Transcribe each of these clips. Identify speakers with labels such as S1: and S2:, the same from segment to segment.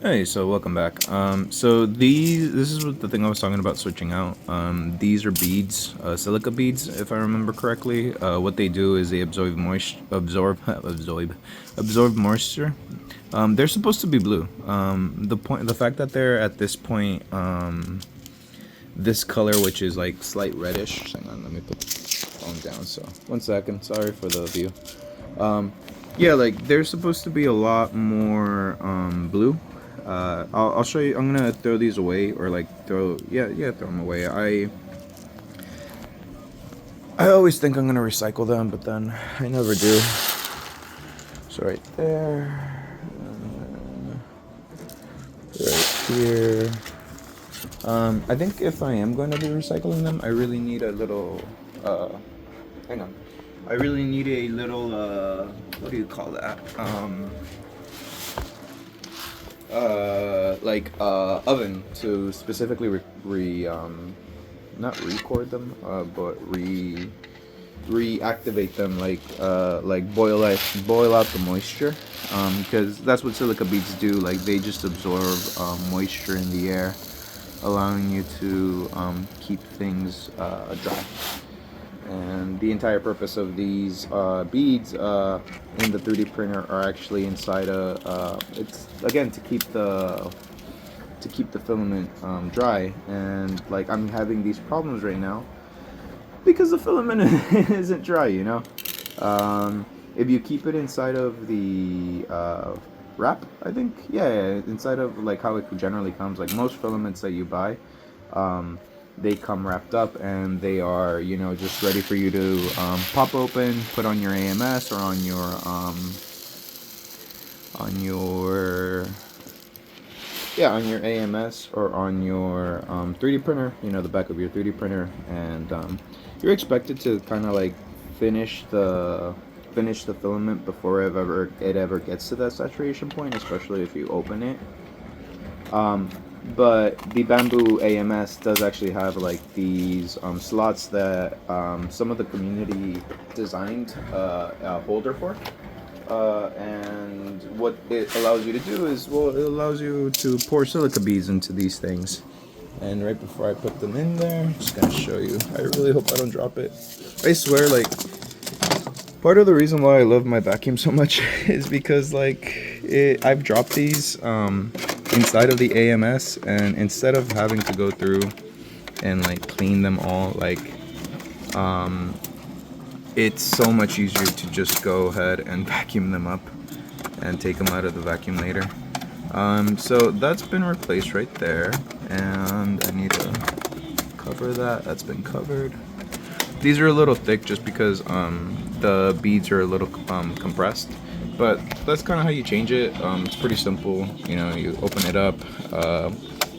S1: Hey, so welcome back. So this is what the thing I was talking about switching out. These are beads, silica beads, if I remember correctly. What they do is they absorb moisture. They're supposed to be blue. The fact that they're at this point, this color, which is like slight reddish. Hang on, let me put the phone down. So 1 second. Sorry for the view. Yeah, like they're supposed to be a lot more blue. I'll show you. I'm gonna throw these away, or like throw them away. I always think I'm gonna recycle them, but then I never do. So right there, right here. I think if I am going to be recycling them, I really need a little. Hang on. I really need a little. What do you call that? Oven to specifically not record them, but reactivate them, like boil out the moisture, because that's what silica beads do. Like they just absorb moisture in the air, allowing you to keep things dry. And the entire purpose of these beads in the 3D printer are actually inside it's again to keep the filament dry. And like I'm having these problems right now because the filament isn't dry, you know. If you keep it inside of the wrap, I think, yeah, inside of like how it generally comes, like most filaments that you buy, they come wrapped up and they are, you know, just ready for you to pop open, put on your AMS or on your on your AMS or on your 3D printer, you know, the back of your 3D printer, and you're expected to kind of like finish the filament before it ever gets to that saturation point, especially if you open it. But the bamboo AMS does actually have like these slots that some of the community designed a holder for. And what it allows you to do is, well, it allows you to pour silica beads into these things. And right before I put them in there, I'm just gonna show you. I really hope I don't drop it. I swear, like, part of the reason why I love my vacuum so much is because, like, I've dropped these inside of the AMS, and instead of having to go through and like clean them all, like, it's so much easier to just go ahead and vacuum them up and take them out of the vacuum later. So that's been replaced right there, and I need to cover that. That's been covered. These are a little thick just because the beads are a little compressed, but that's kind of how you change it. It's pretty simple. You know, you open it up,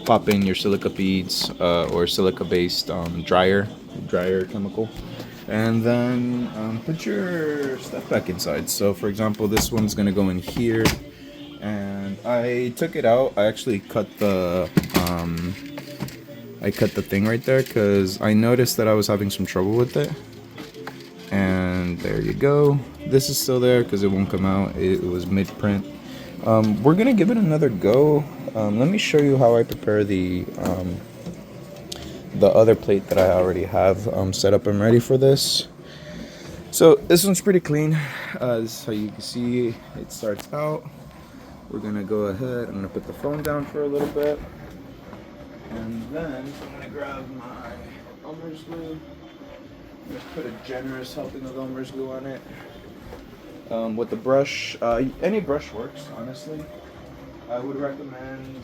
S1: pop in your silica beads or silica-based dryer chemical, and then put your stuff back inside. So, for example, this one's gonna go in here, and I took it out. I actually cut the thing right there because I noticed that I was having some trouble with it. And there you go. This is still there because it won't come out. It was mid-print. We're gonna give it another go. Let me show you how I prepare the other plate that I already have set up and ready for this. So this one's pretty clean. This is how you can see it starts out. We're gonna go ahead. I'm gonna put the phone down for a little bit, and then I'm gonna grab my Elmer's glue. Just put a generous helping of Elmer's glue on it. With the brush, any brush works, honestly. I would recommend.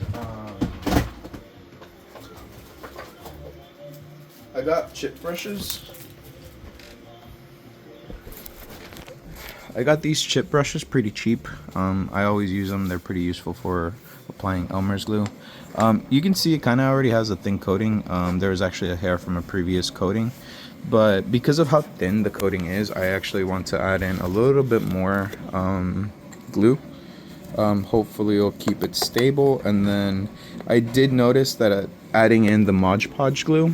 S1: I got chip brushes. I got these chip brushes pretty cheap. I always use them. They're pretty useful for applying Elmer's glue. You can see it kind of already has a thin coating. There's actually a hair from a previous coating. But because of how thin the coating is, I actually want to add in a little bit more glue. Hopefully it'll keep it stable. And then I did notice that adding in the Mod Podge glue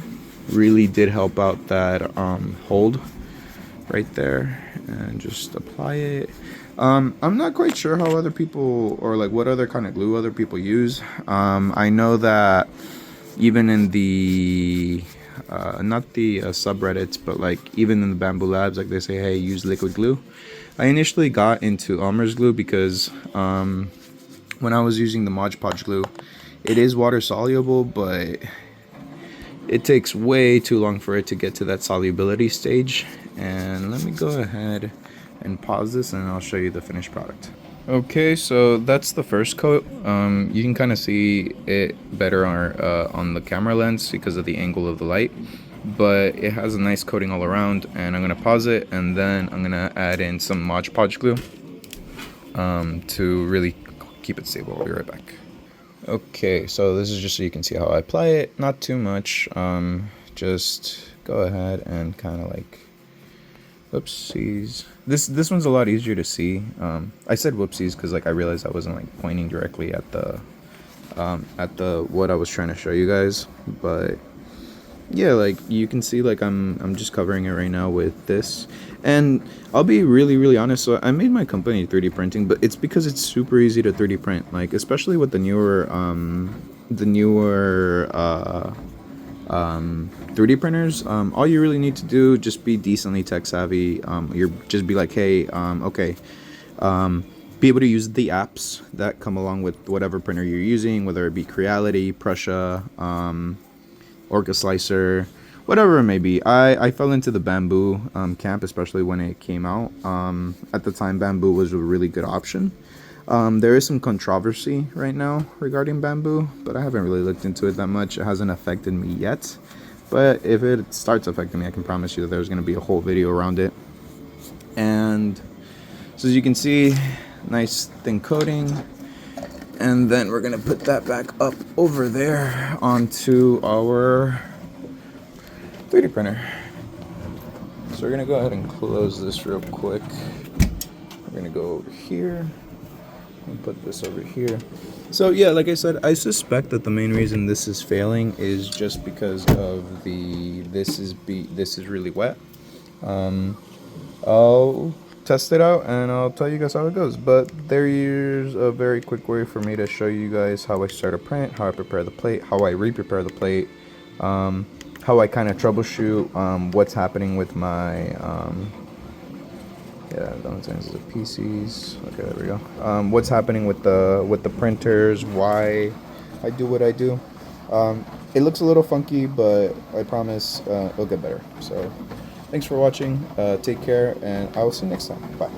S1: really did help out that hold right there. And just apply it. I'm not quite sure how other people, or like what other kind of glue other people use. I know that even in the not the subreddits, but like even in the Bamboo Labs, like they say, hey, use liquid glue. I initially got into Elmer's glue because when I was using the Mod Podge glue, it is water soluble, but it takes way too long for it to get to that solubility stage. And let me go ahead and pause this and I'll show you the finished product. Okay, so that's the first coat. You can kind of see it better on the camera lens because of the angle of the light, but it has a nice coating all around. And I'm gonna pause it and then I'm gonna add in some Mod Podge glue to really keep it stable. I'll be right back. Okay, so this is just so you can see how I apply it. Not too much. Just go ahead and kind of like, whoopsies. This one's a lot easier to see. I said whoopsies because like I realized I wasn't like pointing directly at the what I was trying to show you guys, but yeah, like you can see, like I'm just covering it right now with this. And I'll be really honest, so I made my company 3D printing, but it's because it's super easy to 3D print, like especially with the newer 3D printers. All you really need to do, just be decently tech savvy. You're just be like, hey, okay, be able to use the apps that come along with whatever printer you're using, whether it be Creality, Prussia, Orca Slicer, whatever it may be. I fell into the Bamboo camp, especially when it came out. At the time, Bamboo was a really good option. There is some controversy right now regarding Bamboo, but I haven't really looked into it that much. It hasn't affected me yet, but if it starts affecting me, I can promise you that there's going to be a whole video around it. And so as you can see, nice thin coating. And then we're gonna put that back up over there onto our 3D printer. So we're gonna go ahead and close this real quick. We're gonna go over here and put this over here. So yeah, like I said, I suspect that the main reason this is failing is just because of this is really wet. I'll test it out and I'll tell you guys how it goes, but there's a very quick way for me to show you guys how I start a print, how I prepare the plate, how I re-prepare the plate, how I kind of troubleshoot what's happening with my yeah, don't say this is a PCs. Okay, there we go. What's happening with the printers, why I do what I do. It looks a little funky, but I promise it'll get better. So thanks for watching. Take care, and I will see you next time. Bye.